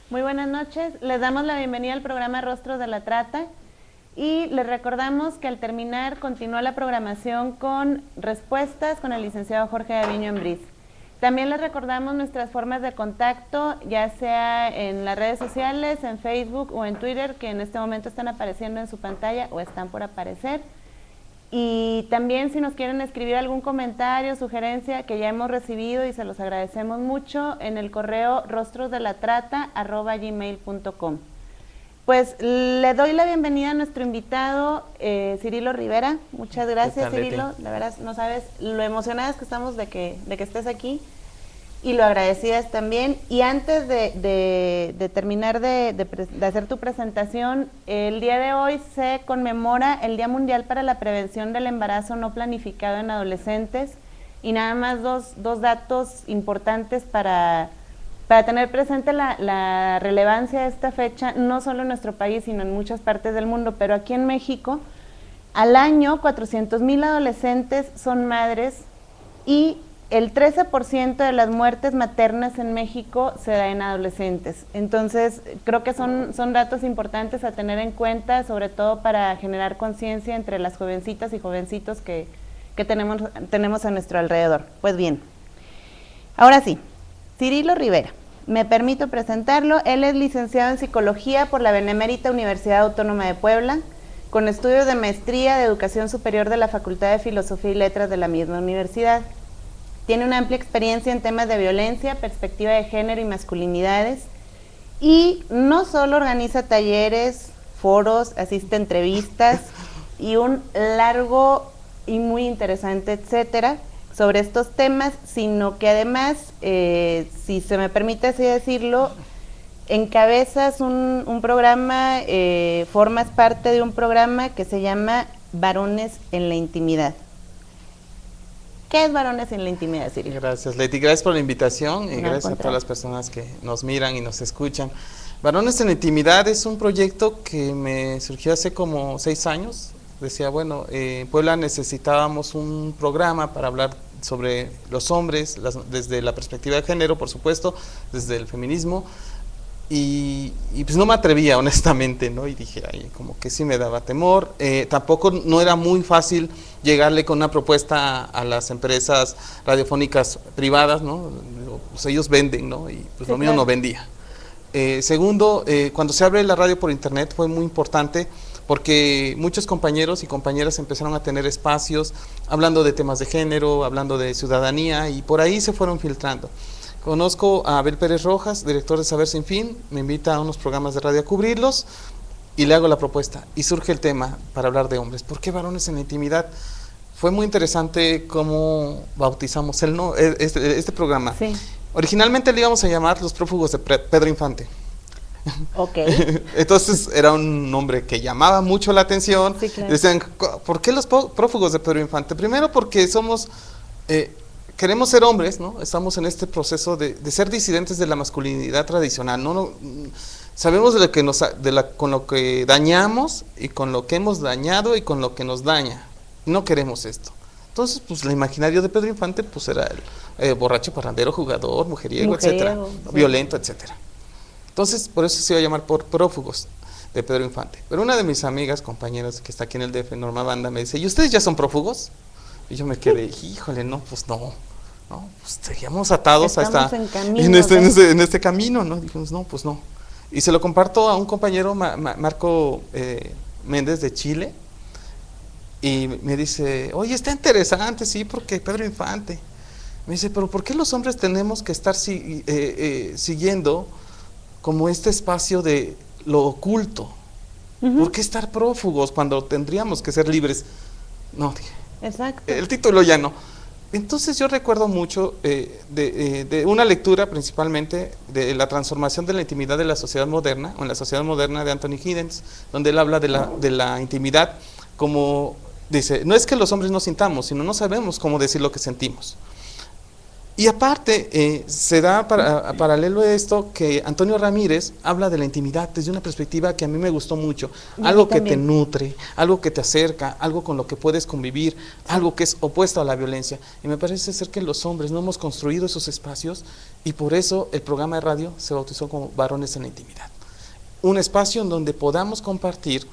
Muy buenas noches, les damos la bienvenida al programa Rostros de la Trata y les recordamos que al terminar continúa la programación con respuestas con el licenciado Jorge Gaviño Embriz. También les recordamos nuestras formas de contacto, ya sea en las redes sociales, en Facebook o en Twitter, que en este momento están apareciendo en su pantalla o están por aparecer. Y también si nos quieren escribir algún comentario, sugerencia que ya hemos recibido y se los agradecemos mucho en el correo rostrosdelatrata@gmail.com. Pues le doy la bienvenida a nuestro invitado Cirilo Rivera. Muchas gracias, Cirilo. La verdad no sabes lo emocionadas que estamos de que estés aquí y lo agradecidas también. Y antes de terminar de hacer tu presentación, el día de hoy se conmemora el Día Mundial para la Prevención del Embarazo No Planificado en Adolescentes, y nada más dos datos importantes para tener presente la relevancia de esta fecha, no solo en nuestro país, sino en muchas partes del mundo, pero aquí en México, al año 400,000 adolescentes son madres y el 13% de las muertes maternas en México se da en adolescentes. Entonces, creo que son datos importantes a tener en cuenta, sobre todo para generar conciencia entre las jovencitas y jovencitos que tenemos a nuestro alrededor. Pues bien, ahora sí, Cirilo Rivera, me permito presentarlo. Él es licenciado en Psicología por la Benemérita Universidad Autónoma de Puebla, con estudios de maestría de Educación Superior de la Facultad de Filosofía y Letras de la misma universidad. Tiene una amplia experiencia en temas de violencia, perspectiva de género y masculinidades, y no solo organiza talleres, foros, asiste a entrevistas y un largo y muy interesante etcétera sobre estos temas, sino que además, si se me permite así decirlo, encabezas un programa, formas parte de un programa que se llama Varones en la Intimidad. ¿Qué es Varones en la Intimidad, Cirilo? Gracias, Leti. Gracias por la invitación y gracias a todas las personas que nos miran y nos escuchan. Varones en la Intimidad es un proyecto que me surgió hace como 6 años. Decía, bueno, en Puebla necesitábamos un programa para hablar sobre los hombres, desde la perspectiva de género, por supuesto, desde el feminismo. Y pues no me atrevía, honestamente, ¿no? Y dije, ay, como que sí me daba temor. Tampoco no era muy fácil llegarle con una propuesta a las empresas radiofónicas privadas, ¿no? Pues ellos venden, ¿no? Y pues sí, lo mío no vendía. Segundo, cuando se abre la radio por internet fue muy importante porque muchos compañeros y compañeras empezaron a tener espacios hablando de temas de género, hablando de ciudadanía, y por ahí se fueron filtrando. Conozco a Abel Pérez Rojas, director de Saber Sin Fin, me invita a unos programas de radio a cubrirlos y le hago la propuesta y surge el tema para hablar de hombres. ¿Por qué Varones en la Intimidad? Fue muy interesante cómo bautizamos este programa. Sí. Originalmente le íbamos a llamar Los Prófugos de Pedro Infante. Ok. Entonces era un nombre que llamaba mucho la atención. Sí, claro. Decían, ¿por qué los prófugos de Pedro Infante? Primero porque somos... queremos ser hombres, ¿no? Estamos en este proceso de ser disidentes de la masculinidad tradicional, ¿no? Sabemos de lo que con lo que dañamos y con lo que hemos dañado y con lo que nos daña. No queremos esto. Entonces, pues el imaginario de Pedro Infante pues era el borracho, parrandero, jugador, mujeriego, etcétera, sí, violento, etcétera. Entonces, por eso se iba a llamar por prófugos de Pedro Infante. Pero una de mis amigas, compañeras que está aquí en el DF, Norma Banda, me dice, ¿y ustedes ya son prófugos? Y yo me quedé, híjole, no, pues no, pues seguíamos atados en este camino, ¿no? Dijimos, no, pues no. Y se lo comparto a un compañero, Marco Méndez de Chile, y me dice, oye, está interesante, sí, porque Pedro Infante. Me dice, pero ¿por qué los hombres tenemos que estar siguiendo como este espacio de lo oculto? ¿Por qué estar prófugos cuando tendríamos que ser libres? No, dije. Exacto. El título ya no. Entonces yo recuerdo mucho de una lectura principalmente de la transformación de la intimidad de la sociedad moderna, o en la sociedad moderna de Anthony Giddens, donde él habla de la intimidad como, dice, no es que los hombres no sintamos, sino no sabemos cómo decir lo que sentimos. Y aparte, se da paralelo a esto que Antonio Ramírez habla de la intimidad desde una perspectiva que a mí me gustó mucho, algo que te nutre, algo que te acerca, algo con lo que puedes convivir, algo que es opuesto a la violencia. Y me parece ser que los hombres no hemos construido esos espacios y por eso el programa de radio se bautizó como Varones en la Intimidad. Un espacio en donde podamos compartir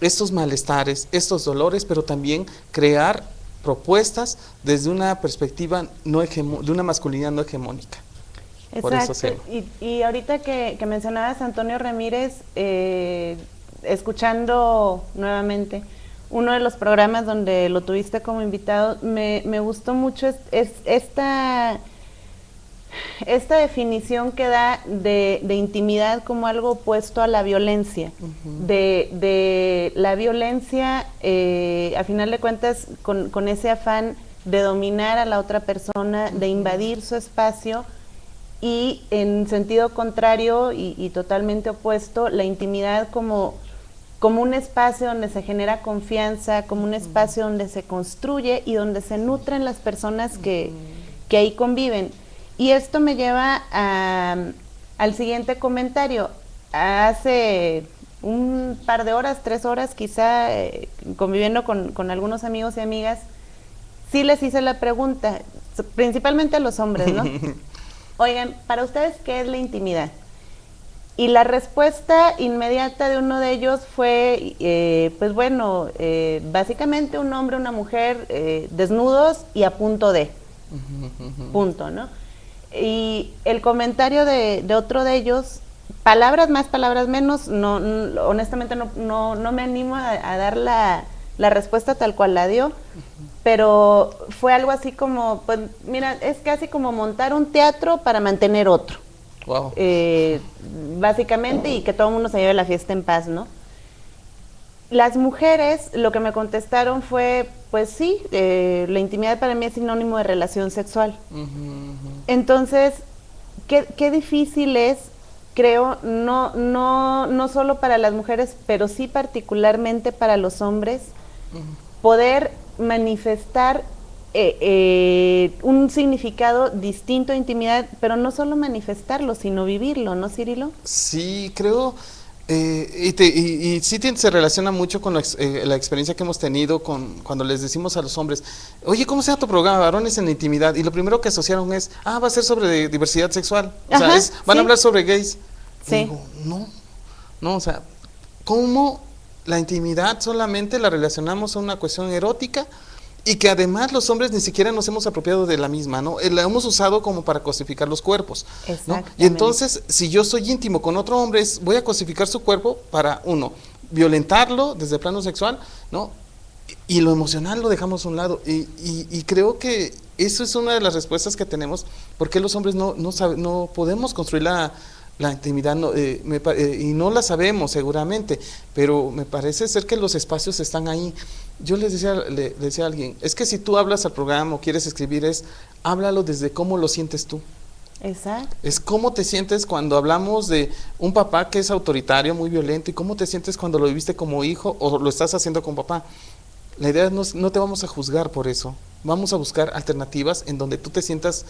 estos malestares, estos dolores, pero también crear propuestas desde una perspectiva de una masculinidad no hegemónica. Exacto. Por eso y ahorita que mencionabas a Antonio Ramírez, escuchando nuevamente uno de los programas donde lo tuviste como invitado, me gustó mucho esta definición que da de intimidad como algo opuesto a la violencia, de la violencia, a final de cuentas, con ese afán de dominar a la otra persona, de invadir su espacio, y en sentido contrario y totalmente opuesto, la intimidad como un espacio donde se genera confianza, como un espacio donde se construye y donde se nutren las personas que ahí conviven. Y esto me lleva al siguiente comentario. Hace un par de horas, 3 horas quizá, conviviendo con algunos amigos y amigas, sí les hice la pregunta, principalmente a los hombres, ¿no? Oigan, para ustedes, ¿qué es la intimidad? Y la respuesta inmediata de uno de ellos fue, pues bueno, básicamente un hombre, una mujer, desnudos y a punto de, punto, ¿no? Y el comentario de otro de ellos, palabras más, palabras menos, honestamente no me animo a dar la respuesta tal cual la dio, pero fue algo así como, pues mira, es casi como montar un teatro para mantener otro. Wow. Básicamente, y que todo el mundo se lleve la fiesta en paz, ¿no? Las mujeres lo que me contestaron fue, pues sí, la intimidad para mí es sinónimo de relación sexual. Entonces, qué difícil es, creo, no solo para las mujeres, pero sí particularmente para los hombres, poder manifestar un significado distinto de intimidad, pero no solo manifestarlo, sino vivirlo, ¿no, Cirilo? Sí, creo, y sí se relaciona mucho con la experiencia que hemos tenido cuando les decimos a los hombres, oye, ¿cómo se llama tu programa, Varones en la Intimidad? Y lo primero que asociaron es, va a ser sobre diversidad sexual, o sea, van a hablar sobre gays. Sí. Y digo, no, o sea, ¿cómo la intimidad solamente la relacionamos a una cuestión erótica? Y que además los hombres ni siquiera nos hemos apropiado de la misma, ¿no? La hemos usado como para cosificar los cuerpos, ¿no? Y entonces, si yo soy íntimo con otro hombre, voy a cosificar su cuerpo para, violentarlo desde el plano sexual, ¿no? Y lo emocional lo dejamos a un lado. Y creo que eso es una de las respuestas que tenemos, porque los hombres no podemos construir la intimidad, y no la sabemos seguramente, pero me parece ser que los espacios están ahí. Yo le decía a alguien, es que si tú hablas al programa o quieres escribir, háblalo desde cómo lo sientes tú. Exacto. Es cómo te sientes cuando hablamos de un papá que es autoritario, muy violento, y cómo te sientes cuando lo viviste como hijo o lo estás haciendo con papá. La idea es no te vamos a juzgar por eso, vamos a buscar alternativas en donde tú te sientas,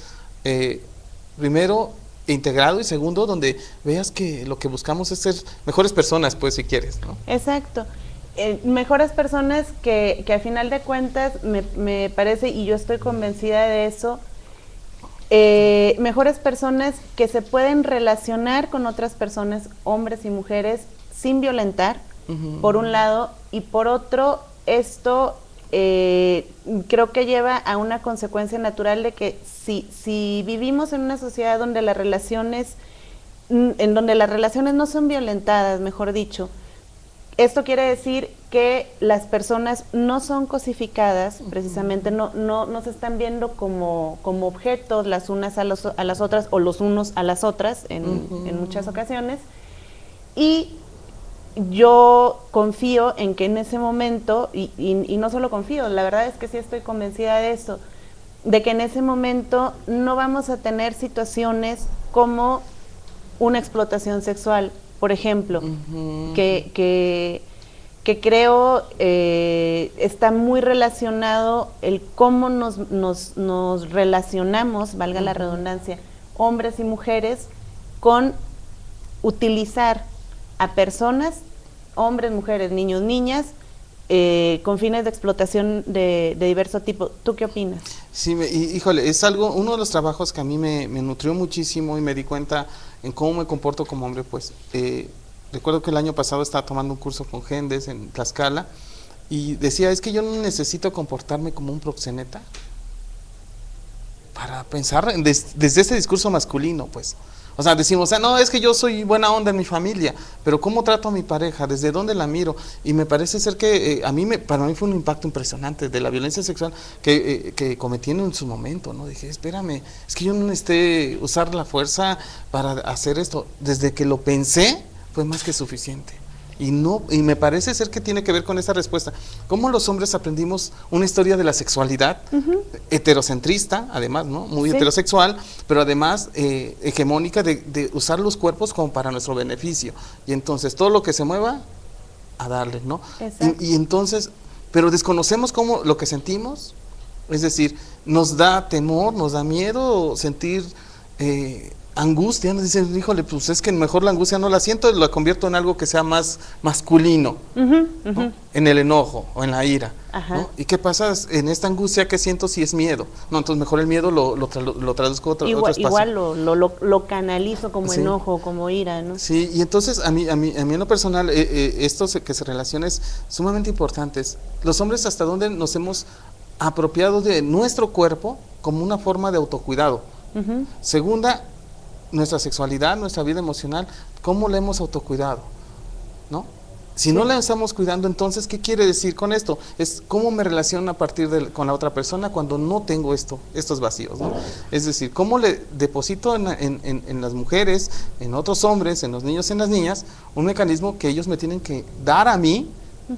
primero, integrado, y segundo, donde veas que lo que buscamos es ser mejores personas, pues, si quieres, ¿no? Exacto. Mejores personas que a final de cuentas me parece, y yo estoy convencida de eso, mejores personas que se pueden relacionar con otras personas, hombres y mujeres, sin violentar, por un lado, y por otro, esto creo que lleva a una consecuencia natural de que si vivimos en una sociedad donde las relaciones no son violentadas, mejor dicho, esto quiere decir que las personas no son cosificadas, precisamente no se están viendo como objetos las unas a las otras, o los unos a las otras en muchas ocasiones, y yo confío en que en ese momento, y no solo confío, la verdad es que sí estoy convencida de eso, de que en ese momento no vamos a tener situaciones como una explotación sexual, por ejemplo, que que creo está muy relacionado el cómo nos relacionamos, valga la redundancia, hombres y mujeres, con utilizar a personas, hombres, mujeres, niños, niñas, con fines de explotación de diverso tipo. ¿Tú qué opinas? Sí, híjole, es uno de los trabajos que a mí me nutrió muchísimo y me di cuenta en cómo me comporto como hombre, pues. Recuerdo que el año pasado estaba tomando un curso con Gendes en Tlaxcala y decía, es que yo no necesito comportarme como un proxeneta para pensar desde ese discurso masculino, pues. O sea, decimos, no, es que yo soy buena onda en mi familia, pero ¿cómo trato a mi pareja? ¿Desde dónde la miro? Y me parece ser que para mí fue un impacto impresionante de la violencia sexual que cometí en su momento, ¿no? Dije, espérame, es que yo no necesité usar la fuerza para hacer esto. Desde que lo pensé, fue más que suficiente. Y me parece ser que tiene que ver con esa respuesta. ¿Cómo los hombres aprendimos una historia de la sexualidad heterocentrista, además, ¿no? Muy heterosexual, pero además hegemónica de usar los cuerpos como para nuestro beneficio. Y entonces todo lo que se mueva, a darle, ¿no? Y entonces, pero desconocemos cómo lo que sentimos, es decir, nos da temor, nos da miedo sentir angustia, nos dicen, híjole, pues es que mejor la angustia no la siento, la convierto en algo que sea más masculino, ¿no? En el enojo o en la ira, ¿no? ¿Y qué pasa en esta angustia que siento si es miedo? No, entonces mejor el miedo lo traduzco a otro espacio. Igual lo canalizo como enojo, como ira, ¿no? Sí, y entonces a mí en lo personal, esto que se relaciona es sumamente importante. Los hombres hasta dónde nos hemos apropiado de nuestro cuerpo como una forma de autocuidado. Segunda, nuestra sexualidad, nuestra vida emocional, ¿cómo la hemos autocuidado? ¿No? Si no la estamos cuidando, entonces, ¿qué quiere decir con esto? Es cómo me relaciono a partir con la otra persona cuando no tengo estos vacíos, ¿no? Es decir, cómo le deposito en las mujeres, en otros hombres, en los niños, en las niñas, un mecanismo que ellos me tienen que dar a mí,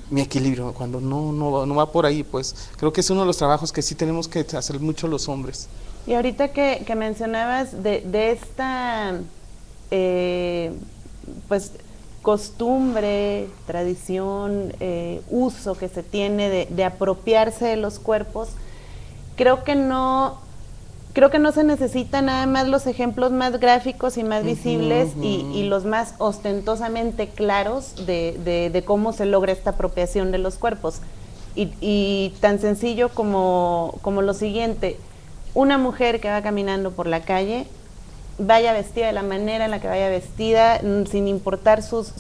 mi equilibrio, cuando no va por ahí, pues creo que es uno de los trabajos que sí tenemos que hacer mucho los hombres. Y ahorita que mencionabas de esta pues costumbre, tradición, uso que se tiene de apropiarse de los cuerpos, creo que no se necesitan nada más los ejemplos más gráficos y más visibles y los más ostentosamente claros de cómo se logra esta apropiación de los cuerpos. Y tan sencillo como lo siguiente: una mujer que va caminando por la calle, vaya vestida de la manera en la que vaya vestida, sin importar sus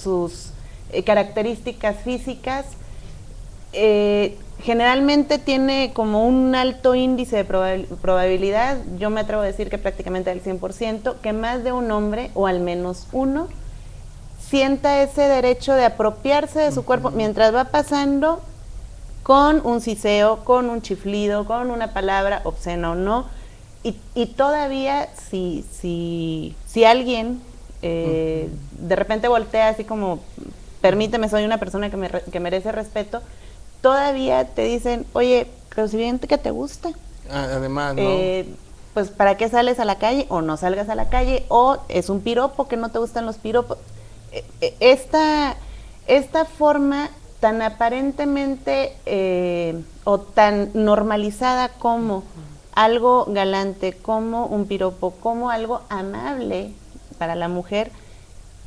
características físicas, generalmente tiene como un alto índice de probabilidad, yo me atrevo a decir que prácticamente del 100%, que más de un hombre, o al menos uno, sienta ese derecho de apropiarse de su cuerpo mientras va pasando, con un siseo, con un chiflido, con una palabra obscena o no, y todavía si alguien de repente voltea así como, permíteme, soy una persona que merece respeto, todavía te dicen, oye, pero si bien que te gusta. Además, ¿no? Pues ¿para qué sales a la calle? O no salgas a la calle, o es un piropo, que no te gustan los piropos. Esta forma tan aparentemente o tan normalizada como algo galante, como un piropo, como algo amable para la mujer,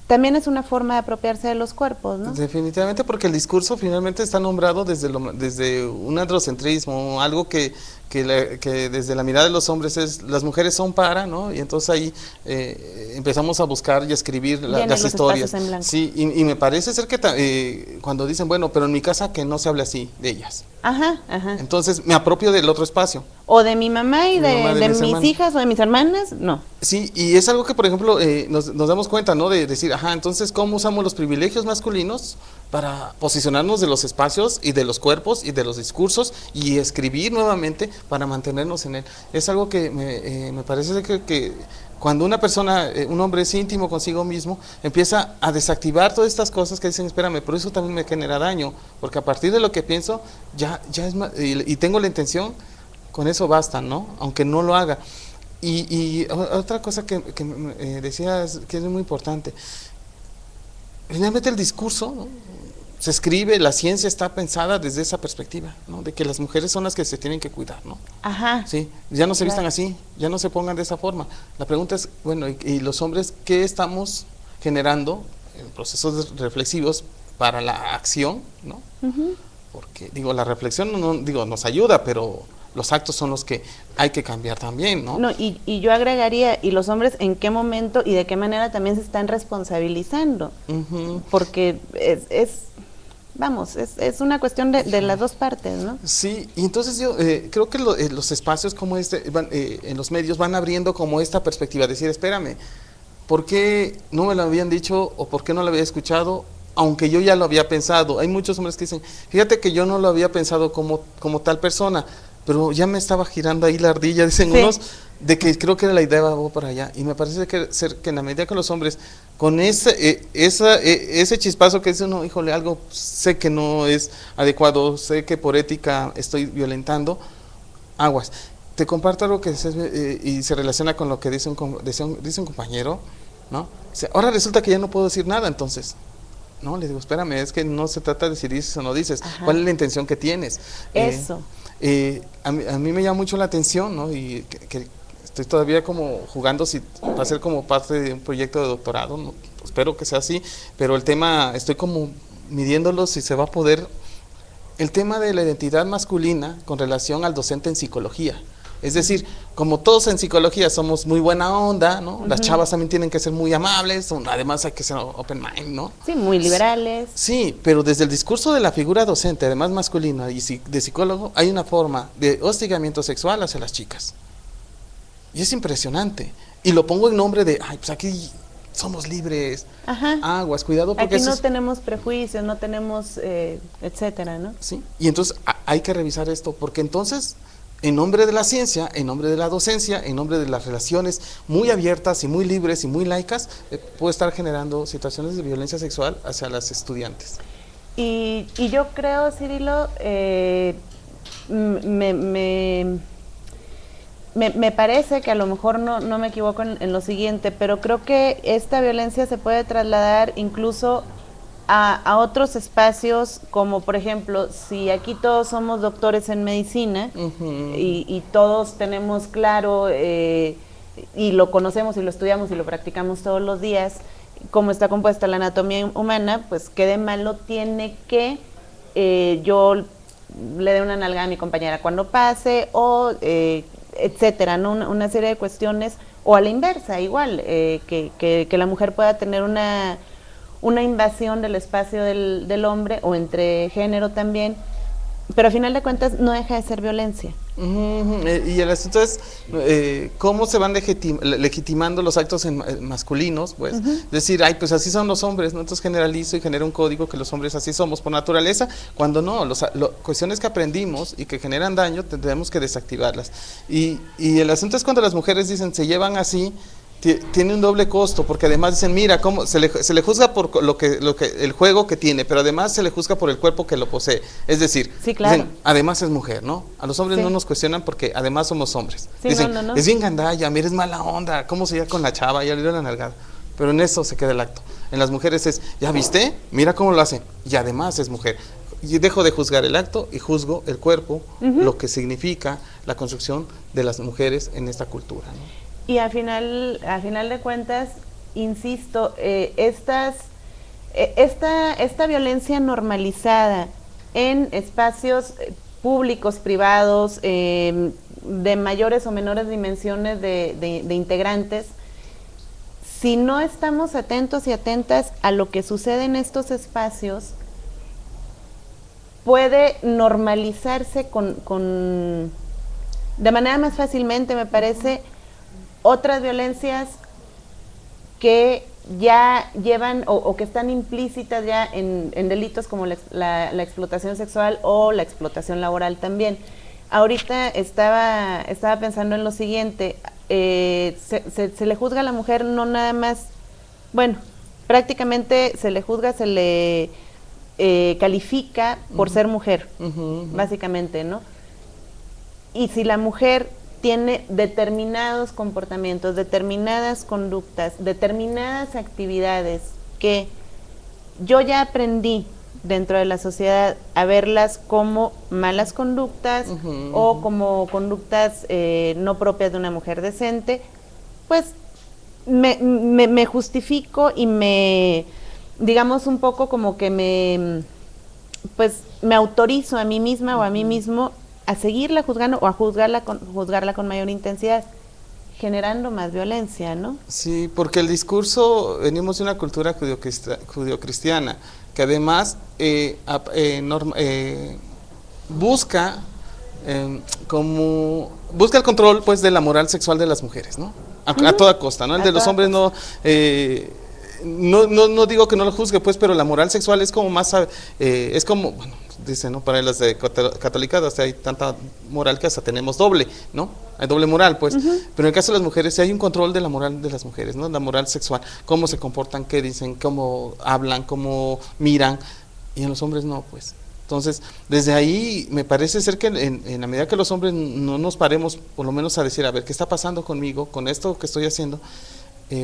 también es una forma de apropiarse de los cuerpos, ¿no? Definitivamente, porque el discurso finalmente está nombrado desde un androcentrismo, algo que desde la mirada de los hombres es, las mujeres son para, ¿no? Y entonces ahí empezamos a buscar y a escribir las historias. Sí, y me parece ser que cuando dicen, bueno, pero en mi casa que no se hable así de ellas. Ajá. Entonces me apropio del otro espacio. O de mi mamá y de mis hijas o de mis hermanas, no. Sí, y es algo que, por ejemplo, nos damos cuenta, ¿no? De decir, entonces, ¿cómo usamos los privilegios masculinos para posicionarnos de los espacios y de los cuerpos y de los discursos y escribir nuevamente para mantenernos en él? Es algo que me parece que cuando una persona, un hombre es íntimo consigo mismo, empieza a desactivar todas estas cosas que dicen, espérame, pero eso también me genera daño, porque a partir de lo que pienso, ya es y tengo la intención, con eso basta, ¿no? Aunque no lo haga. Y otra cosa que decías que es muy importante, finalmente el discurso, ¿no? se escribe, la ciencia está pensada desde esa perspectiva, ¿no? De que las mujeres son las que se tienen que cuidar, ¿no? Ajá. Sí, ya no se vistan así, ya no se pongan de esa forma. La pregunta es, bueno, ¿y los hombres qué estamos generando en procesos reflexivos para la acción, ¿no? Porque, digo, la reflexión nos ayuda, pero los actos son los que hay que cambiar también, ¿no? No, y yo agregaría, ¿y los hombres en qué momento y de qué manera también se están responsabilizando? Porque es una cuestión de las dos partes, ¿no? Sí, y entonces yo creo que los espacios como este, en los medios van abriendo como esta perspectiva, decir, espérame, ¿por qué no me lo habían dicho o por qué no lo había escuchado? Aunque yo ya lo había pensado. Hay muchos hombres que dicen, fíjate que yo no lo había pensado como tal persona, pero ya me estaba girando ahí la ardilla, dicen unos, de que creo que la idea va por allá. Y me parece que en la medida que los hombres, con ese chispazo que dice uno, híjole, algo sé que no es adecuado, sé que por ética estoy violentando, aguas. Te comparto algo que y se relaciona con lo que dice un compañero, ¿no? Dice, ahora resulta que ya no puedo decir nada, entonces. No, le digo, espérame, es que no se trata de si dices o no dices. Ajá. ¿Cuál es la intención que tienes? Eso. A mí me llama mucho la atención, ¿no? Y que estoy todavía como jugando si va a ser como parte de un proyecto de doctorado, ¿no? Espero que sea así, pero el tema, estoy como midiéndolo si se va a poder, el tema de la identidad masculina con relación al docente en psicología. Es decir, como todos en psicología somos muy buena onda, ¿no? Las chavas también tienen que ser muy amables, además hay que ser open mind, ¿no? Sí, muy liberales. Sí, pero desde el discurso de la figura docente, además masculina y de psicólogo, hay una forma de hostigamiento sexual hacia las chicas. Y es impresionante. Y lo pongo en nombre de, ay, pues aquí somos libres. Ajá. Aguas, cuidado porque aquí no tenemos prejuicios, no tenemos, etcétera, ¿no? Sí, y entonces hay que revisar esto, porque entonces, en nombre de la ciencia, en nombre de la docencia, en nombre de las relaciones muy abiertas y muy libres y muy laicas, puede estar generando situaciones de violencia sexual hacia las estudiantes. Y yo creo, Cirilo, me parece que a lo mejor no me equivoco en lo siguiente, pero creo que esta violencia se puede trasladar incluso a otros espacios, como por ejemplo, si aquí todos somos doctores en medicina y todos tenemos claro y lo conocemos y lo estudiamos y lo practicamos todos los días, cómo está compuesta la anatomía humana, pues qué de malo tiene que yo le dé una nalgada a mi compañera cuando pase o etcétera, ¿no? Una serie de cuestiones, o a la inversa, igual, que la mujer pueda tener una invasión del espacio del hombre o entre género también, pero a final de cuentas no deja de ser violencia. Y el asunto es cómo se van legitimando los actos masculinos, pues, decir, ay, pues así son los hombres, ¿no? Entonces generalizo y genero un código que los hombres así somos por naturaleza, cuando no, cuestiones que aprendimos y que generan daño, tendremos que desactivarlas. Y el asunto es cuando las mujeres dicen, se llevan así, tiene un doble costo, porque además dicen, mira, cómo se le juzga por el juego que tiene, pero además se le juzga por el cuerpo que lo posee. Es decir, sí, claro. Dicen, además es mujer, ¿no? A los hombres no nos cuestionan porque además somos hombres. Sí, dicen, no. es bien gandalla, mira, es mala onda, ¿cómo se llega con la chava? Ya le dio la nalgada. Pero en eso se queda el acto. En las mujeres es, ¿ya viste? Mira cómo lo hace. Y además es mujer. Y dejo de juzgar el acto y juzgo el cuerpo, lo que significa la construcción de las mujeres en esta cultura, ¿no? Y al final de cuentas, insisto, esta violencia normalizada en espacios públicos, privados, de mayores o menores dimensiones de integrantes, si no estamos atentos y atentas a lo que sucede en estos espacios, puede normalizarse de manera más fácilmente, me parece, otras violencias que ya llevan o que están implícitas ya en delitos como la explotación sexual o la explotación laboral también. Ahorita estaba pensando en lo siguiente, se le juzga a la mujer no nada más, bueno, prácticamente se le juzga, se le califica por ser mujer, básicamente, ¿no? Y si la mujer tiene determinados comportamientos, determinadas conductas, determinadas actividades que yo ya aprendí dentro de la sociedad a verlas como malas conductas o como conductas no propias de una mujer decente, pues me justifico y me, digamos, un poco como que pues me autorizo a mí misma o a mí mismo a seguirla juzgando o a juzgarla con mayor intensidad, generando más violencia, ¿no? Sí, porque el discurso, venimos de una cultura judio-cristiana, que además busca busca el control, pues, de la moral sexual de las mujeres, ¿no? A toda costa, ¿no? El de los hombres no digo que no lo juzgue, pues, pero la moral sexual es como más, es como, bueno, dice, ¿no? Para las de católicas hay tanta moral que hasta tenemos doble, ¿no? Hay doble moral, pues. Pero en el caso de las mujeres, sí hay un control de la moral de las mujeres, ¿no? La moral sexual, cómo se comportan, qué dicen, cómo hablan, cómo miran, y en los hombres no, pues. Entonces, desde ahí me parece ser que en la medida que los hombres no nos paremos, por lo menos a decir, a ver, ¿qué está pasando conmigo, con esto que estoy haciendo?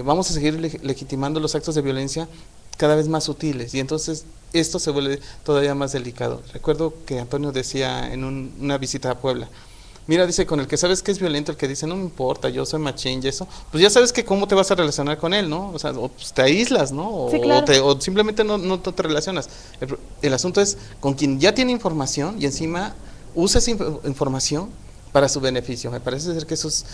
Vamos a seguir legitimando los actos de violencia cada vez más sutiles, y entonces esto se vuelve todavía más delicado. Recuerdo que Antonio decía en una visita a Puebla, mira, dice, con el que sabes que es violento, el que dice, no me importa, yo soy machín y eso, pues ya sabes que cómo te vas a relacionar con él, ¿no? O sea, o pues te aíslas, ¿no? O, sí, claro. o simplemente no te relacionas. El asunto es con quien ya tiene información y encima usa esa información para su beneficio. Me parece ser que eso es,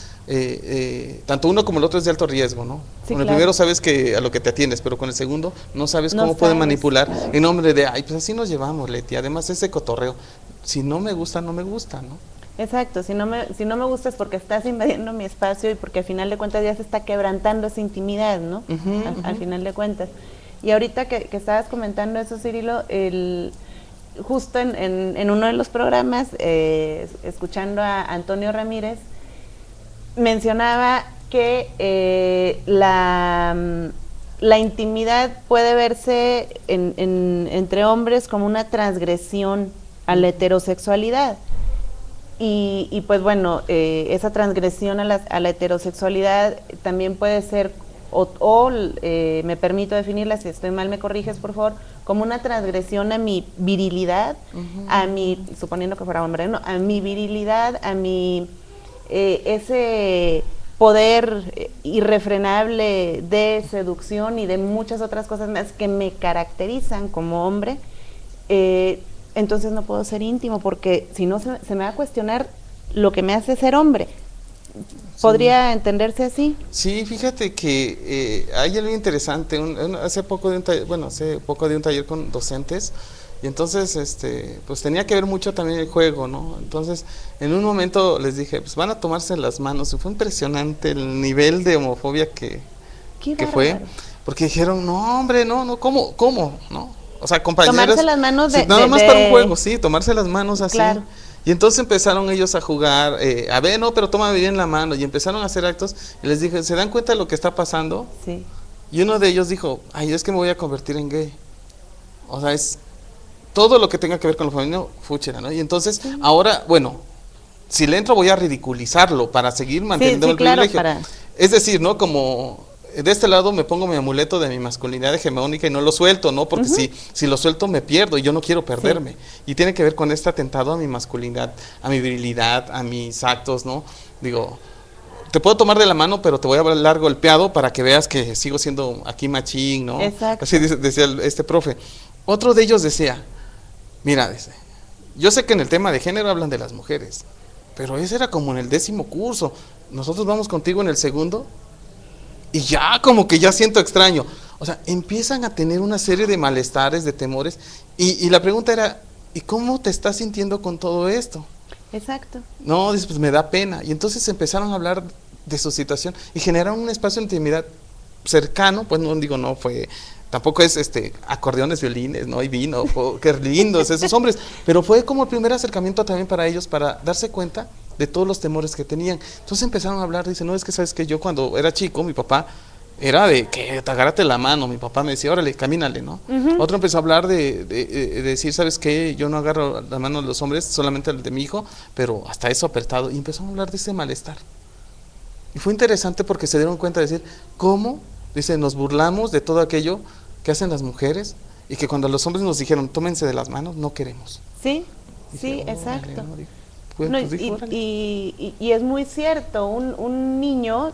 tanto uno como el otro es de alto riesgo, ¿no? Sí, con el claro. primero sabes que a lo que te atiendes, pero con el segundo no sabes cómo puede manipular en nombre de, ay, pues así nos llevamos, Leti, además ese cotorreo, si no me gusta, no me gusta, ¿no? Exacto, si no me gusta es porque estás invadiendo mi espacio y porque al final de cuentas ya se está quebrantando esa intimidad, ¿no? Al final de cuentas. Y ahorita que estabas comentando eso, Cirilo, justo en uno de los programas, escuchando a Antonio Ramírez, mencionaba que la intimidad puede verse entre hombres como una transgresión a la heterosexualidad. Y pues bueno, esa transgresión a la heterosexualidad también puede ser, me permito definirla, si estoy mal me corriges por favor, como una transgresión a mi virilidad, a mi, suponiendo que fuera hombre, ¿no? A mi virilidad, a mi, ese poder irrefrenable de seducción y de muchas otras cosas más que me caracterizan como hombre, entonces no puedo ser íntimo, porque si no se me va a cuestionar lo que me hace ser hombre. ¿Podría entenderse así? Sí, fíjate que hay algo interesante. Hace poco de un taller con docentes, y entonces pues tenía que ver mucho también el juego, ¿no? Entonces en un momento les dije, pues van a tomarse las manos, y fue impresionante el nivel de homofobia que fue, porque dijeron, no hombre, no, ¿cómo? ¿No? O sea, compañeros, tomarse las manos nada más para un juego, sí, tomarse las manos así. Claro. Y entonces empezaron ellos a jugar, a ver, no, pero tómame bien la mano, y empezaron a hacer actos, y les dije, ¿se dan cuenta de lo que está pasando? Sí. Y uno de ellos dijo, ay, es que me voy a convertir en gay. O sea, es todo lo que tenga que ver con lo femenino, fúchera, ¿no? Y entonces, ahora, bueno, si le entro voy a ridiculizarlo para seguir manteniendo el privilegio. Es decir, ¿no? Como de este lado me pongo mi amuleto de mi masculinidad hegemónica y no lo suelto, ¿no? Porque si lo suelto me pierdo y yo no quiero perderme. Y tiene que ver con este atentado a mi masculinidad, a mi virilidad, a mis actos, ¿no? Digo, te puedo tomar de la mano, pero te voy a hablar golpeado para que veas que sigo siendo aquí machín, ¿no? Exacto. Así decía este profe. Otro de ellos decía, mira, dice, yo sé que en el tema de género hablan de las mujeres, pero ese era como en el 10º curso. Nosotros vamos contigo en el 2º y ya como que ya siento extraño. O sea, empiezan a tener una serie de malestares, de temores, y la pregunta era, ¿y cómo te estás sintiendo con todo esto? Exacto. No, dice, pues me da pena. Y entonces empezaron a hablar de su situación y generaron un espacio de intimidad cercano, pues no digo, no fue, tampoco es acordeones, violines, ¿no? Y vino, qué lindos esos hombres, pero fue como el primer acercamiento también para ellos, para darse cuenta de todos los temores que tenían. Entonces empezaron a hablar, dice, no, es que sabes que yo cuando era chico, mi papá era de que te agárrate la mano, mi papá me decía, órale, camínale, ¿no? Otro empezó a hablar de decir, ¿sabes qué? Yo no agarro la mano de los hombres, solamente el de mi hijo, pero hasta eso apretado, y empezó a hablar de ese malestar. Y fue interesante porque se dieron cuenta de decir, ¿cómo? Dice, nos burlamos de todo aquello que hacen las mujeres, y que cuando los hombres nos dijeron, tómense de las manos, no queremos. Sí, Dije, sí, exacto. Vale, ¿no? Pues, y es muy cierto, un niño,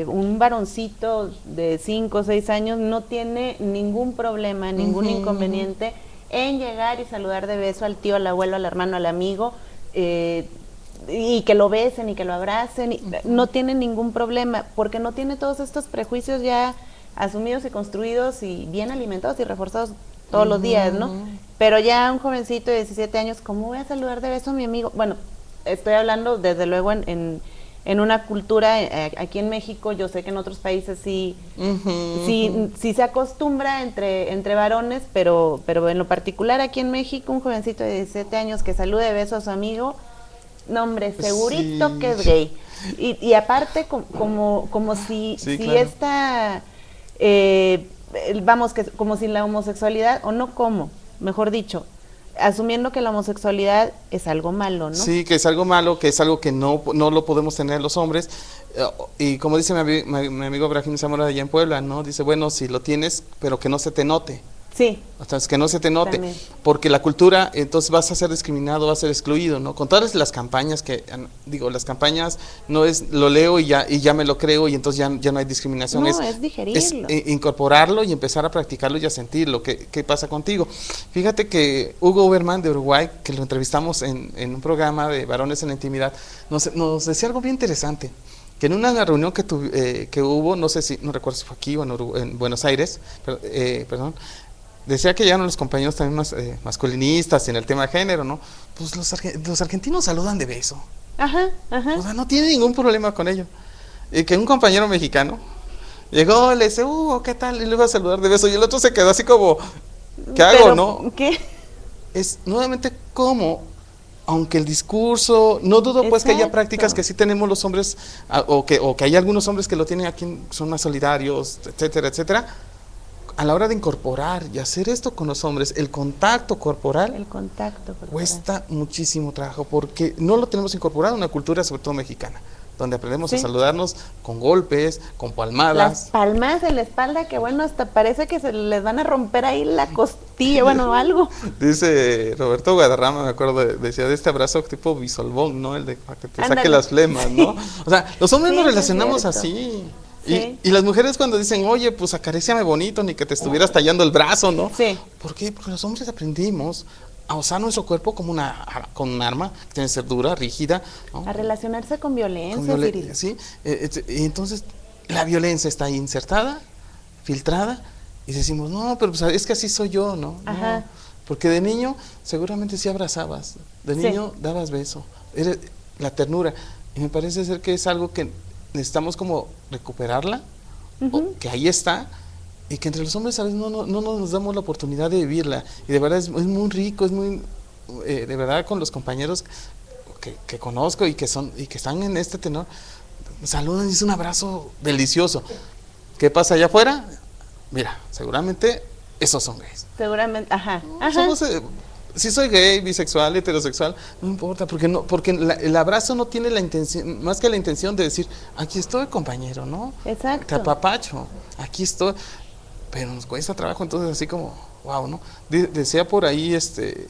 un varoncito de 5 o 6 años no tiene ningún problema, ningún inconveniente en llegar y saludar de beso al tío, al abuelo, al hermano, al amigo, y que lo besen y que lo abracen, no tiene ningún problema, porque no tiene todos estos prejuicios ya asumidos y construidos y bien alimentados y reforzados todos los días, ¿no? Pero ya un jovencito de 17 años, ¿cómo voy a saludar de beso a mi amigo? Bueno, estoy hablando desde luego en una cultura, aquí en México, yo sé que en otros países sí se acostumbra entre varones, pero en lo particular aquí en México, un jovencito de 17 años que salude de beso a su amigo, no hombre, segurito que es gay. Y aparte, como si claro. Esta... vamos, que como si la homosexualidad, o no como, mejor dicho, asumiendo que la homosexualidad es algo malo, ¿no? Sí, que es algo malo, que es algo que no lo podemos tener los hombres, y como dice mi amigo Brahim Zamora de allá en Puebla, ¿no? Dice, bueno, si lo tienes, pero que no se te note. Sí. Entonces, que no se te note, también. Porque la cultura, entonces vas a ser discriminado, vas a ser excluido, ¿no? Con todas las campañas las campañas no es, lo leo y ya me lo creo y entonces ya no hay discriminación. No, es digerirlo. Es incorporarlo y empezar a practicarlo y a sentirlo. ¿Qué pasa contigo? Fíjate que Hugo Oberman de Uruguay, que lo entrevistamos en un programa de Varones en la Intimidad, nos decía algo bien interesante. Que en una reunión que hubo, no recuerdo si fue aquí o en Buenos Aires, perdón, decía que llegaron los compañeros también más masculinistas en el tema de género, ¿no? Pues los argentinos saludan de beso. Ajá. O sea, no tiene ningún problema con ello. Y que un compañero mexicano llegó, le dice, ¿qué tal? Y le iba a saludar de beso. Y el otro se quedó así como, ¿qué hago, no? ¿Qué? Es nuevamente como, aunque el discurso, no dudo pues que haya prácticas que sí tenemos los hombres, o que hay algunos hombres que lo tienen aquí, son más solidarios, etcétera, etcétera. A la hora de incorporar y hacer esto con los hombres, el contacto corporal cuesta muchísimo trabajo, porque no lo tenemos incorporado en una cultura, sobre todo mexicana, donde aprendemos a saludarnos con golpes, con palmadas. Las palmas en la espalda, que bueno, hasta parece que se les van a romper ahí la costilla, bueno, algo. Dice Roberto Guadarrama, me acuerdo, decía de este abrazo tipo bisolbón, ¿no? El de para que te saque las flemas, ¿no? O sea, los hombres nos relacionamos así. Sí. Y las mujeres cuando dicen, oye, pues acaríciame bonito, ni que te estuvieras tallando el brazo, ¿no? Sí. ¿Por qué? Porque los hombres aprendimos a usar nuestro cuerpo como con un arma, que tiene que ser dura, rígida, ¿no? A relacionarse con violencia, sí. Y entonces la violencia está ahí insertada, filtrada, y decimos, no, pero pues es que así soy yo, ¿no? Ajá. No, porque de niño seguramente sí abrazabas, de niño dabas beso, la ternura, y me parece ser que es algo que necesitamos como recuperarla, o que ahí está, y que entre los hombres a veces no nos damos la oportunidad de vivirla, y de verdad es muy rico, es muy, de verdad con los compañeros que conozco y que están en este tenor, saludan y es un abrazo delicioso. ¿Qué pasa allá afuera? Mira, seguramente esos son gays. Seguramente, ajá. Somos, si soy gay, bisexual, heterosexual, no importa, porque el abrazo no tiene la intención, más que la intención de decir, aquí estoy, compañero, ¿no? Exacto. Te apapacho, aquí estoy, pero nos cuesta trabajo, entonces así como, wow, ¿no? Decía por ahí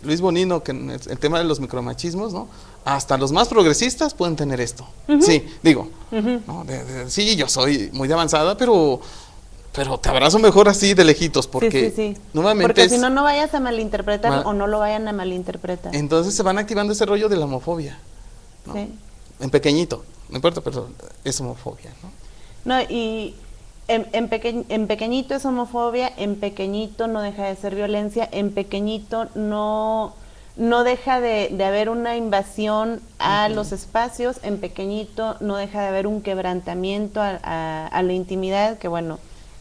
Luis Bonino que en el tema de los micromachismos, ¿no? Hasta los más progresistas pueden tener esto. Sí, digo, ¿no? Sí, yo soy muy de avanzada, pero te abrazo mejor así de lejitos, porque nuevamente porque si no vayas a malinterpretar o no lo vayan a malinterpretar. Entonces se van activando ese rollo de la homofobia, ¿no? Sí. En pequeñito, no importa, pero es homofobia, ¿no? No, y en pequeñito es homofobia, en pequeñito no deja de ser violencia, en pequeñito no deja de haber una invasión a los espacios, en pequeñito no deja de haber un quebrantamiento a la intimidad, que bueno,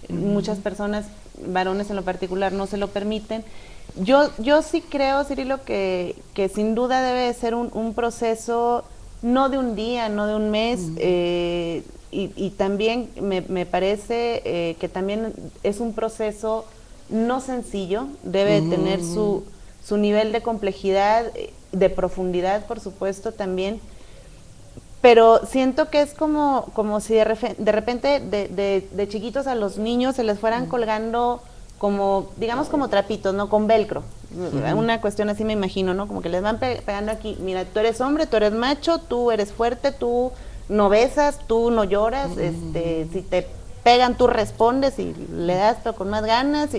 muchas personas, varones en lo particular, no se lo permiten. Yo sí creo, Cirilo, que sin duda debe de ser un proceso, no de un día, no de un mes, y también me parece que también es un proceso no sencillo, debe tener su nivel de complejidad, de profundidad, por supuesto, también. Pero siento que es como si de repente de chiquitos a los niños se les fueran colgando como, digamos, como trapitos, ¿no? Con velcro. Una cuestión así me imagino, ¿no? Como que les van pegando aquí, mira, tú eres hombre, tú eres macho, tú eres fuerte, tú no besas, tú no lloras, si te pegan tú respondes y le das pero con más ganas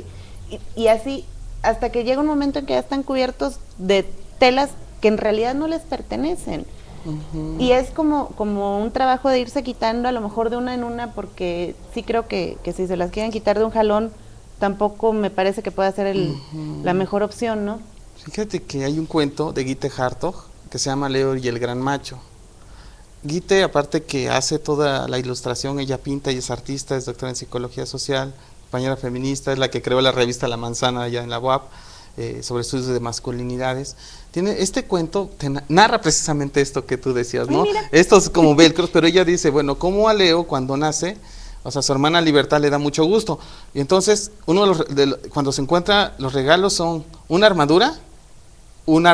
y así hasta que llega un momento en que ya están cubiertos de telas que en realidad no les pertenecen. Y es como un trabajo de irse quitando a lo mejor de una en una, porque sí creo que si se las quieren quitar de un jalón, tampoco me parece que pueda ser la mejor opción, ¿no? Fíjate que hay un cuento de Gitte Hartog que se llama Leo y el gran macho. Gitte, aparte que hace toda la ilustración, ella pinta y es artista, es doctora en psicología social, compañera feminista, es la que creó la revista La Manzana allá en la UAP, sobre estudios de masculinidades. Tiene este cuento, narra precisamente esto que tú decías, ¿no? Estos como velcros, pero ella dice, bueno, como a Leo cuando nace, o sea, su hermana Libertad le da mucho gusto, y entonces cuando se encuentra, los regalos son una armadura, un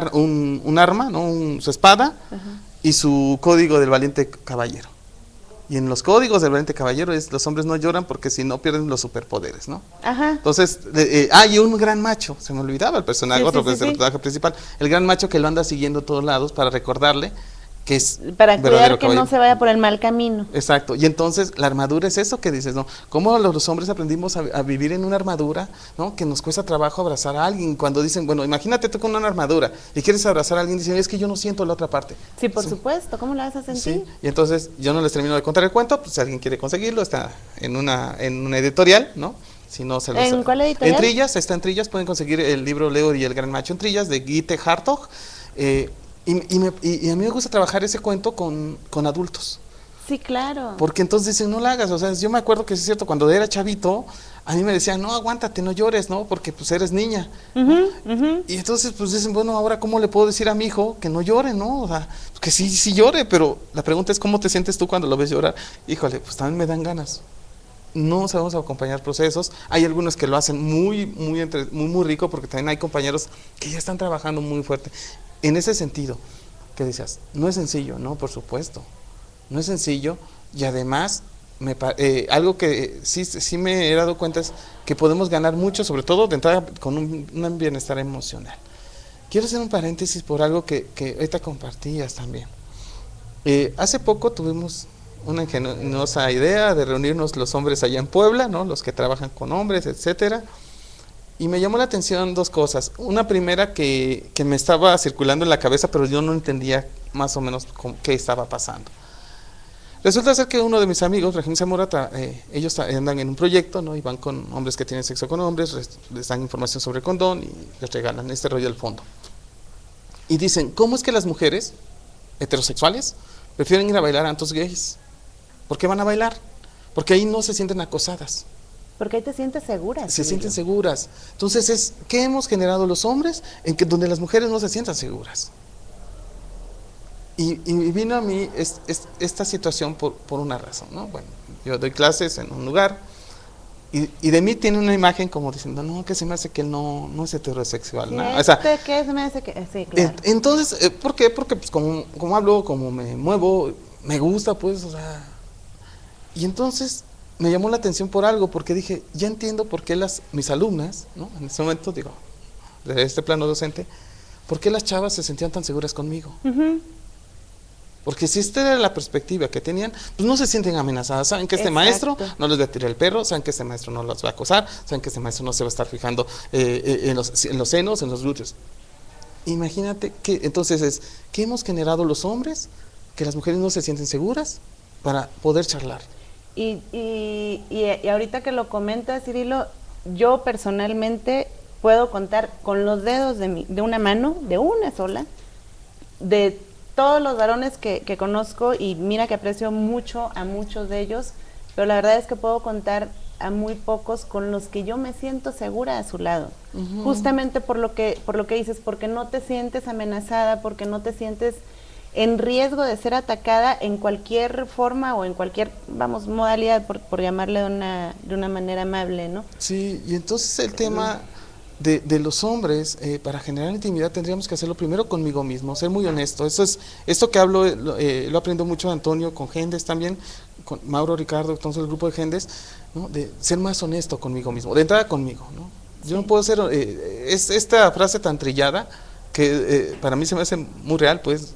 arma, ¿no? Su espada, y su código del valiente caballero. Y en los códigos del valiente caballero los hombres no lloran porque si no pierden los superpoderes, ¿no? Entonces, y un gran macho, se me olvidaba el personaje, otro personaje principal, el gran macho que lo anda siguiendo a todos lados para recordarle que es para cuidar que no se vaya por el mal camino. Exacto, y entonces la armadura es eso que dices, ¿no? Cómo los hombres aprendimos a vivir en una armadura, ¿no? Que nos cuesta trabajo abrazar a alguien, cuando dicen, bueno, imagínate tú con una armadura y quieres abrazar a alguien, dicen, es que yo no siento la otra parte. Sí, por supuesto, ¿cómo la vas a sentir? Sí, y entonces yo no les termino de contar el cuento, pues si alguien quiere conseguirlo, está en una editorial, ¿no? Si no se los, ¿en cuál editorial? En Trillas, está en Trillas, pueden conseguir el libro Leo y el gran macho en Trillas, de Gitte Hartog. Y a mí me gusta trabajar ese cuento con adultos. Sí, claro. Porque entonces dicen, no la hagas, o sea, yo me acuerdo que es cierto, cuando era chavito, a mí me decían, no, aguántate, no llores, ¿no? Porque pues eres niña. Y entonces pues dicen, bueno, ahora ¿cómo le puedo decir a mi hijo que no llore, no? O sea, que sí llore, pero la pregunta es, ¿cómo te sientes tú cuando lo ves llorar? Híjole, pues también me dan ganas. No sabemos acompañar procesos. Hay algunos que lo hacen muy rico, porque también hay compañeros que ya están trabajando muy fuerte. En ese sentido, que decías, no es sencillo, no, por supuesto, no es sencillo, y además, algo que sí me he dado cuenta es que podemos ganar mucho, sobre todo de entrada con un bienestar emocional. Quiero hacer un paréntesis por algo que ahorita compartías también. Hace poco tuvimos una ingeniosa idea de reunirnos los hombres allá en Puebla, ¿no? Los que trabajan con hombres, etcétera. Y me llamó la atención dos cosas. Una primera que me estaba circulando en la cabeza, pero yo no entendía más o menos qué estaba pasando. Resulta ser que uno de mis amigos, Regín Zamora, ellos andan en un proyecto, ¿no? Y van con hombres que tienen sexo con hombres, les dan información sobre el condón y les regalan este rollo del fondo. Y dicen, ¿cómo es que las mujeres heterosexuales prefieren ir a bailar a antros gays? ¿Por qué van a bailar? Porque ahí no se sienten acosadas. Porque ahí te sientes segura. Se sienten seguras. Entonces, ¿qué hemos generado los hombres? Donde las mujeres no se sientan seguras. Y vino a mí esta situación por una razón, ¿no? Bueno, yo doy clases en un lugar y de mí tiene una imagen como diciendo, no, que se me hace que él no es heterosexual. Sí, ¿no? O sea, ¿qué se me hace que...? Sí, claro. Entonces, ¿por qué? Porque pues como hablo, como me muevo, me gusta, pues, o sea... Y entonces me llamó la atención por algo, porque dije, ya entiendo por qué mis alumnas, ¿no? En ese momento, digo, de este plano docente, ¿por qué las chavas se sentían tan seguras conmigo? Porque si esta era la perspectiva que tenían, pues no se sienten amenazadas. Saben que este maestro no les va a tirar el perro, saben que este maestro no los va a acosar, saben que este maestro no se va a estar fijando en los senos, en los glúteos. Imagínate que entonces ¿qué hemos generado los hombres? Que las mujeres no se sienten seguras para poder charlar. Y ahorita que lo comentas, Cirilo, yo personalmente puedo contar con los dedos de una mano, de una sola, de todos los varones que conozco, y mira que aprecio mucho a muchos de ellos, pero la verdad es que puedo contar a muy pocos con los que yo me siento segura a su lado. Justamente por lo que dices, porque no te sientes amenazada, porque no te sientes en riesgo de ser atacada en cualquier forma o en cualquier, modalidad, por llamarle de una manera amable, ¿no? Sí, y entonces el tema de los hombres, para generar intimidad tendríamos que hacerlo primero conmigo mismo, ser muy honesto. Esto que hablo, lo aprendo mucho de Antonio, con Gendes también, con Mauro, Ricardo, entonces el grupo de Gendes, ¿no? De ser más honesto conmigo mismo, de entrada conmigo, ¿no? Yo no puedo ser, es esta frase tan trillada que para mí se me hace muy real, pues,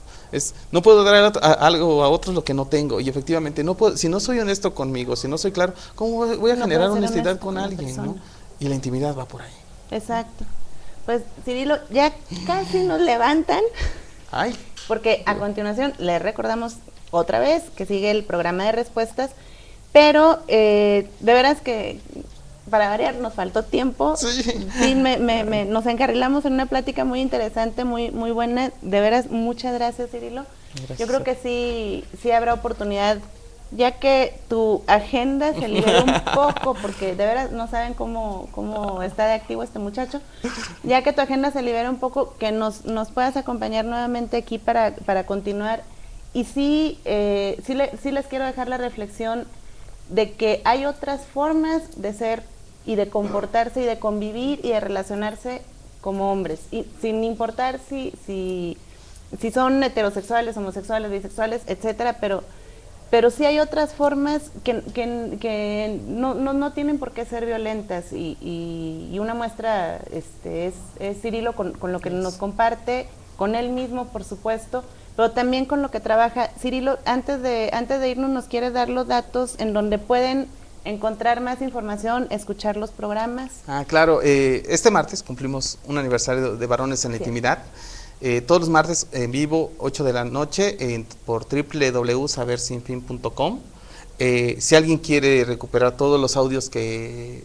no puedo dar algo a otros lo que no tengo, y efectivamente, no puedo, si no soy honesto conmigo, si no soy claro, ¿cómo voy a generar honestidad con alguien, ¿no? Y la intimidad va por ahí. Exacto. Pues, Cirilo, ya casi nos levantan. Ay. Porque a continuación les recordamos otra vez que sigue el programa de respuestas, pero de veras que para variar nos faltó tiempo. Sí, nos encarrilamos en una plática muy interesante, muy buena. De veras, muchas gracias, Cirilo. Gracias. Yo creo que sí habrá oportunidad, ya que tu agenda se libera un poco, porque de veras no saben cómo está de activo este muchacho, ya que tu agenda se libera un poco, que nos puedas acompañar nuevamente aquí para continuar. Y sí les quiero dejar la reflexión de que hay otras formas de ser y de comportarse y de convivir y de relacionarse como hombres, y sin importar si son heterosexuales, homosexuales, bisexuales, etcétera, pero sí hay otras formas que no tienen por qué ser violentas, y una muestra es Cirilo con lo que nos comparte, con él mismo, por supuesto, pero también con lo que trabaja. Cirilo, antes de irnos, ¿nos quieres dar los datos en donde pueden encontrar más información, escuchar los programas? Claro, este martes cumplimos un aniversario de Varones en la Intimidad. Todos los martes en vivo, 8 de la noche, por www.sabersinfin.com. Si alguien quiere recuperar todos los audios que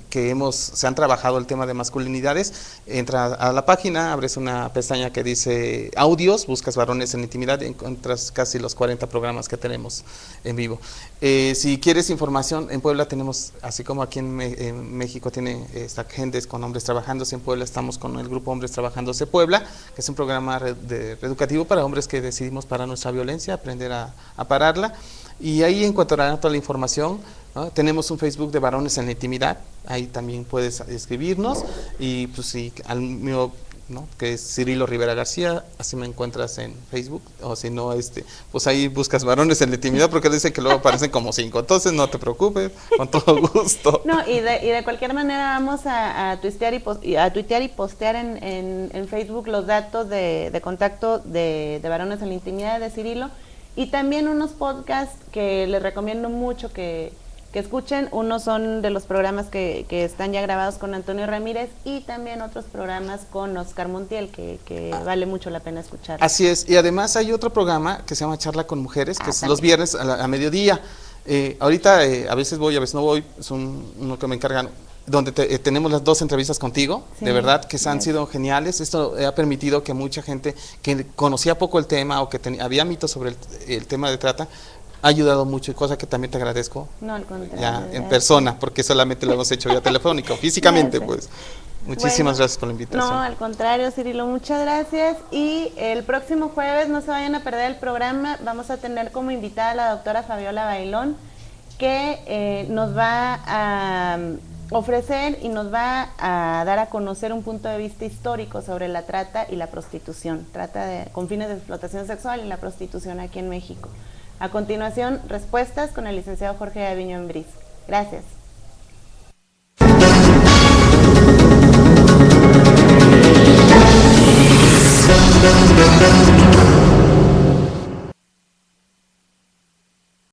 se han trabajado el tema de masculinidades, entra a la página, abres una pestaña que dice audios, buscas Varones en la Intimidad y encuentras casi los 40 programas que tenemos en vivo. Si quieres información, en Puebla tenemos, así como aquí en México tiene gentes con hombres trabajándose, en Puebla estamos con el grupo Hombres Trabajándose Puebla, que es un programa reeducativo para hombres que decidimos parar nuestra violencia, aprender a pararla. Y ahí encontrarán toda la información, ¿no? Tenemos un Facebook de Varones en la Intimidad, ahí también puedes escribirnos, y pues sí, al mío, ¿no? Que es Cirilo Rivera García, así me encuentras en Facebook, o si no, pues ahí buscas Varones en la Intimidad, porque dice que luego aparecen como 5, entonces no te preocupes, con todo gusto. No, y de cualquier manera vamos a tuitear y postear en Facebook los datos de contacto de Varones en la Intimidad de Cirilo. Y también unos podcasts que les recomiendo mucho que escuchen. Unos son de los programas que están ya grabados con Antonio Ramírez, y también otros programas con Oscar Montiel que vale mucho la pena escuchar. Así es, y además hay otro programa que se llama Charla con Mujeres, que es también los viernes a mediodía. Ahorita a veces voy, a veces no voy, es uno que me encargan, donde tenemos las 2 entrevistas contigo, sí, de verdad que han sido geniales. Esto ha permitido que mucha gente que conocía poco el tema o que había mitos sobre el tema de trata, ha ayudado mucho, cosa que también te agradezco. No, al contrario. Ya en persona, porque solamente lo hemos hecho vía telefónico, físicamente, pues. Muchísimas gracias por la invitación. No, al contrario, Cirilo, muchas gracias. Y el próximo jueves, no se vayan a perder el programa, vamos a tener como invitada a la doctora Fabiola Bailón, que nos va a ofrecer y nos va a dar a conocer un punto de vista histórico sobre la trata y la prostitución, con fines de explotación sexual y la prostitución aquí en México. A continuación, respuestas con el licenciado Jorge Aviño Embriz. Gracias.